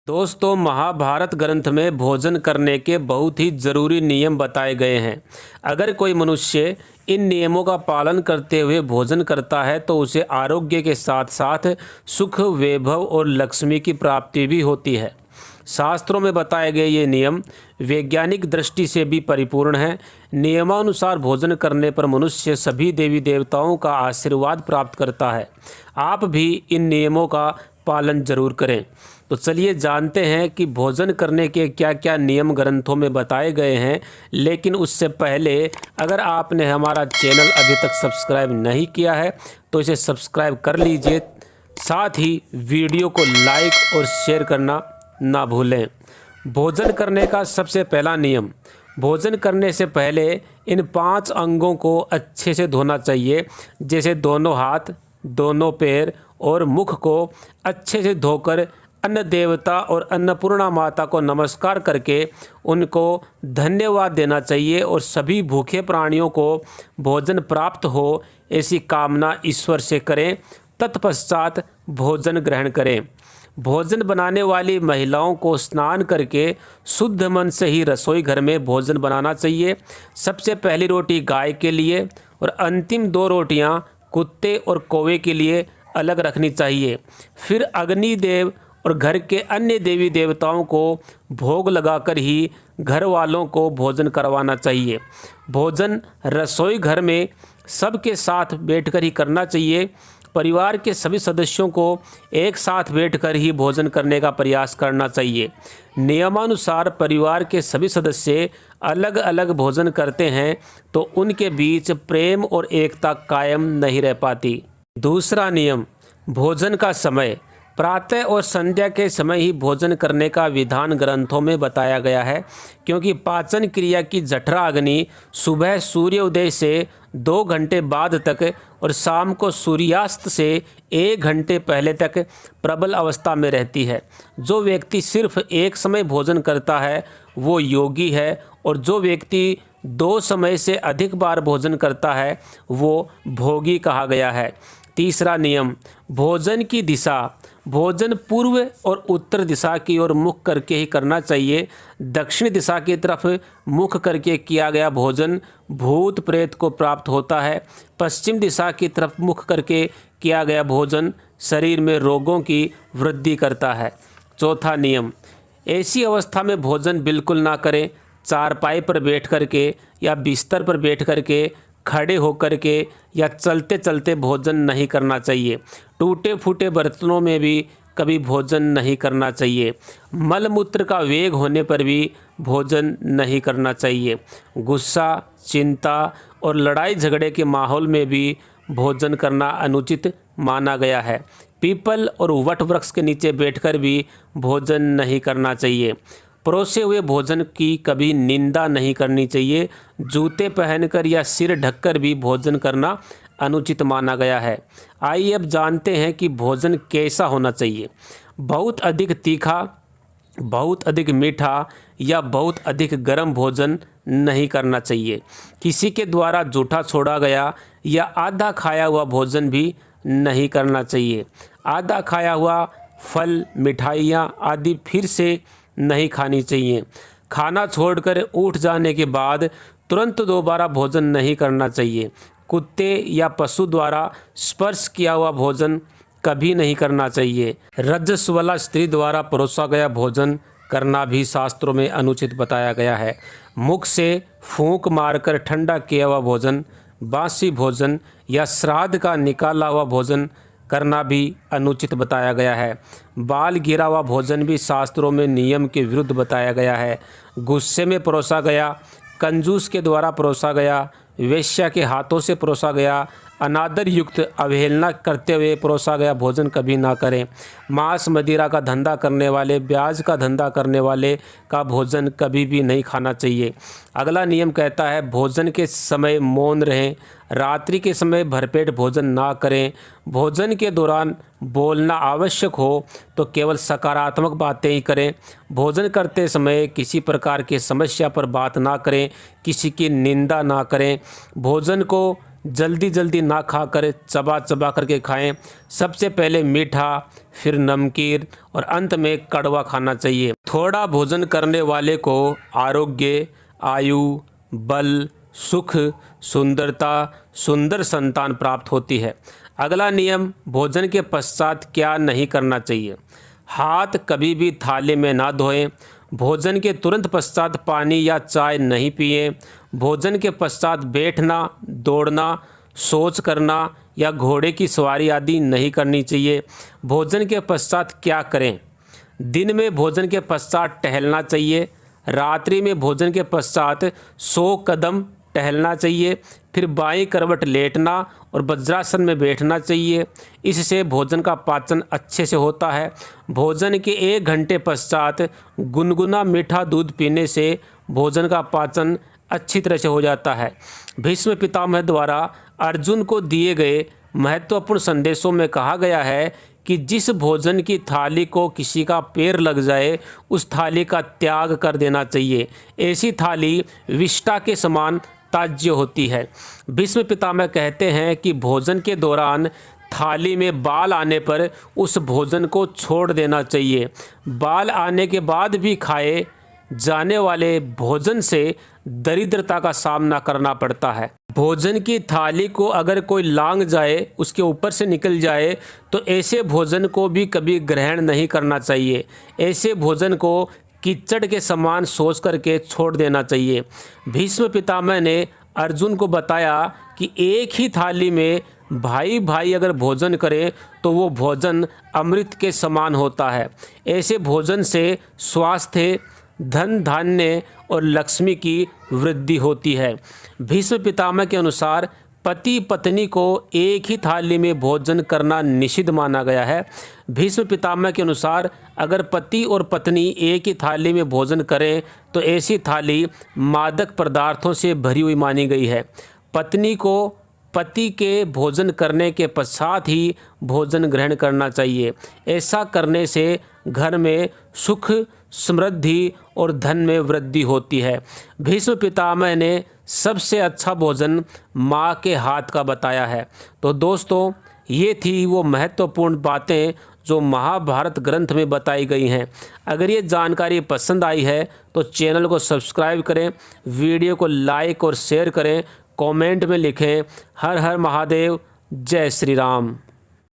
दोस्तों, महाभारत ग्रंथ में भोजन करने के बहुत ही ज़रूरी नियम बताए गए हैं। अगर कोई मनुष्य इन नियमों का पालन करते हुए भोजन करता है तो उसे आरोग्य के साथ साथ सुख, वैभव और लक्ष्मी की प्राप्ति भी होती है। शास्त्रों में बताए गए ये नियम वैज्ञानिक दृष्टि से भी परिपूर्ण हैं। नियमानुसार भोजन करने पर मनुष्य सभी देवी देवताओं का आशीर्वाद प्राप्त करता है। आप भी इन नियमों का पालन जरूर करें। तो चलिए जानते हैं कि भोजन करने के क्या क्या नियम ग्रंथों में बताए गए हैं। लेकिन उससे पहले अगर आपने हमारा चैनल अभी तक सब्सक्राइब नहीं किया है तो इसे सब्सक्राइब कर लीजिए। साथ ही वीडियो को लाइक और शेयर करना ना भूलें। भोजन करने का सबसे पहला नियम, भोजन करने से पहले इन 5 अंगों को अच्छे से धोना चाहिए। जैसे दोनों हाथ, दोनों पैर और मुख को अच्छे से धोकर अन्न देवता और अन्नपूर्णा माता को नमस्कार करके उनको धन्यवाद देना चाहिए और सभी भूखे प्राणियों को भोजन प्राप्त हो ऐसी कामना ईश्वर से करें। तत्पश्चात भोजन ग्रहण करें। भोजन बनाने वाली महिलाओं को स्नान करके शुद्ध मन से ही रसोई घर में भोजन बनाना चाहिए। सबसे पहली रोटी गाय के लिए और अंतिम 2 रोटियां कुत्ते और कौवे के लिए अलग रखनी चाहिए। फिर अग्निदेव और घर के अन्य देवी देवताओं को भोग लगाकर ही घर वालों को भोजन करवाना चाहिए। भोजन रसोई घर में सबके साथ बैठकर ही करना चाहिए। परिवार के सभी सदस्यों को एक साथ बैठकर ही भोजन करने का प्रयास करना चाहिए। नियमानुसार परिवार के सभी सदस्य अलग अलग भोजन करते हैं तो उनके बीच प्रेम और एकता कायम नहीं रह पाती। दूसरा नियम, भोजन का समय। प्रातः और संध्या के समय ही भोजन करने का विधान ग्रंथों में बताया गया है, क्योंकि पाचन क्रिया की जठरा अग्नि सुबह सूर्योदय से 2 घंटे बाद तक और शाम को सूर्यास्त से 1 घंटे पहले तक प्रबल अवस्था में रहती है। जो व्यक्ति सिर्फ एक समय भोजन करता है वो योगी है, और जो व्यक्ति 2 समय से अधिक बार भोजन करता है वो भोगी कहा गया है। तीसरा नियम, भोजन की दिशा। भोजन पूर्व और उत्तर दिशा की ओर मुख करके ही करना चाहिए। दक्षिण दिशा की तरफ मुख करके किया गया भोजन भूत प्रेत को प्राप्त होता है। पश्चिम दिशा की तरफ मुख करके किया गया भोजन शरीर में रोगों की वृद्धि करता है। चौथा नियम, ऐसी अवस्था में भोजन बिल्कुल ना करें। चारपाई पर बैठ करके या बिस्तर पर बैठ करके, खड़े होकर के या चलते चलते भोजन नहीं करना चाहिए। टूटे फूटे बर्तनों में भी कभी भोजन नहीं करना चाहिए। मलमूत्र का वेग होने पर भी भोजन नहीं करना चाहिए। गुस्सा, चिंता और लड़ाई झगड़े के माहौल में भी भोजन करना अनुचित माना गया है। पीपल और वट वृक्ष के नीचे बैठकर भी भोजन नहीं करना चाहिए। परोसे हुए भोजन की कभी निंदा नहीं करनी चाहिए। जूते पहनकर या सिर ढककर भी भोजन करना अनुचित माना गया है। आइए अब जानते हैं कि भोजन कैसा होना चाहिए। बहुत अधिक तीखा, बहुत अधिक मीठा या बहुत अधिक गर्म भोजन नहीं करना चाहिए। किसी के द्वारा जूठा छोड़ा गया या आधा खाया हुआ भोजन भी नहीं करना चाहिए। आधा खाया हुआ फल, मिठाइयाँ आदि फिर से नहीं खानी चाहिए। खाना छोड़कर उठ जाने के बाद तुरंत दोबारा भोजन नहीं करना चाहिए। कुत्ते या पशु द्वारा स्पर्श किया हुआ भोजन कभी नहीं करना चाहिए। रजस्वला स्त्री द्वारा परोसा गया भोजन करना भी शास्त्रों में अनुचित बताया गया है। मुख से फूंक मारकर ठंडा किया हुआ भोजन, बासी भोजन या श्राद्ध का निकाला हुआ भोजन करना भी अनुचित बताया गया है। बाल गिरा हुआ भोजन भी शास्त्रों में नियम के विरुद्ध बताया गया है। गुस्से में परोसा गया, कंजूस के द्वारा परोसा गया, वेश्या के हाथों से परोसा गया, अनादर युक्त अवहेलना करते हुए परोसा गया भोजन कभी ना करें। मांस मदिरा का धंधा करने वाले, ब्याज का धंधा करने वाले का भोजन कभी भी नहीं खाना चाहिए। अगला नियम कहता है भोजन के समय मौन रहें। रात्रि के समय भरपेट भोजन ना करें। भोजन के दौरान बोलना आवश्यक हो तो केवल सकारात्मक बातें ही करें। भोजन करते समय किसी प्रकार की समस्या पर बात ना करें। किसी की निंदा ना करें। भोजन को जल्दी जल्दी ना खाकर चबा चबा करके खाएं। सबसे पहले मीठा, फिर नमकीन और अंत में कड़वा खाना चाहिए। थोड़ा भोजन करने वाले को आरोग्य, आयु, बल, सुख, सुंदरता, सुंदर संतान प्राप्त होती है। अगला नियम, भोजन के पश्चात क्या नहीं करना चाहिए। हाथ कभी भी थाली में ना धोएं। भोजन के तुरंत पश्चात पानी या चाय नहीं पिएं। भोजन के पश्चात बैठना, दौड़ना, शौच करना या घोड़े की सवारी आदि नहीं करनी चाहिए। भोजन के पश्चात क्या करें। दिन में भोजन के पश्चात टहलना चाहिए। रात्रि में भोजन के पश्चात 100 कदम टहलना चाहिए। फिर बाईं करवट लेटना और वज्रासन में बैठना चाहिए। इससे भोजन का पाचन अच्छे से होता है। भोजन के 1 घंटे पश्चात गुनगुना मीठा दूध पीने से भोजन का पाचन अच्छी तरह से हो जाता है। भीष्म पितामह द्वारा अर्जुन को दिए गए महत्वपूर्ण संदेशों में कहा गया है कि जिस भोजन की थाली को किसी का पैर लग जाए उस थाली का त्याग कर देना चाहिए। ऐसी थाली विष्ठा के समान ताज्य होती है। भीष्म पितामह कहते हैं कि भोजन के दौरान थाली में बाल आने पर उस भोजन को छोड़ देना चाहिए। बाल आने के बाद भी खाए जाने वाले भोजन से दरिद्रता का सामना करना पड़ता है। भोजन की थाली को अगर कोई लांग जाए, उसके ऊपर से निकल जाए, तो ऐसे भोजन को भी कभी ग्रहण नहीं करना चाहिए। ऐसे भोजन को कीचड़ के समान सोच करके छोड़ देना चाहिए। भीष्म पितामह ने अर्जुन को बताया कि एक ही थाली में भाई भाई अगर भोजन करे तो वो भोजन अमृत के समान होता है। ऐसे भोजन से स्वास्थ्य, धन धान्य और लक्ष्मी की वृद्धि होती है। भीष्म पितामह के अनुसार पति पत्नी को एक ही थाली में भोजन करना निषिद्ध माना गया है। भीष्म पितामह के अनुसार अगर पति और पत्नी एक ही थाली में भोजन करें तो ऐसी थाली मादक पदार्थों से भरी हुई मानी गई है। पत्नी को पति के भोजन करने के पश्चात ही भोजन ग्रहण करना चाहिए। ऐसा करने से घर में सुख, समृद्धि और धन में वृद्धि होती है। भीष्म पितामह ने सबसे अच्छा भोजन माँ के हाथ का बताया है। तो दोस्तों, ये थी वो महत्वपूर्ण बातें जो महाभारत ग्रंथ में बताई गई हैं। अगर ये जानकारी पसंद आई है तो चैनल को सब्सक्राइब करें, वीडियो को लाइक और शेयर करें, कमेंट में लिखें हर हर महादेव, जय श्री राम।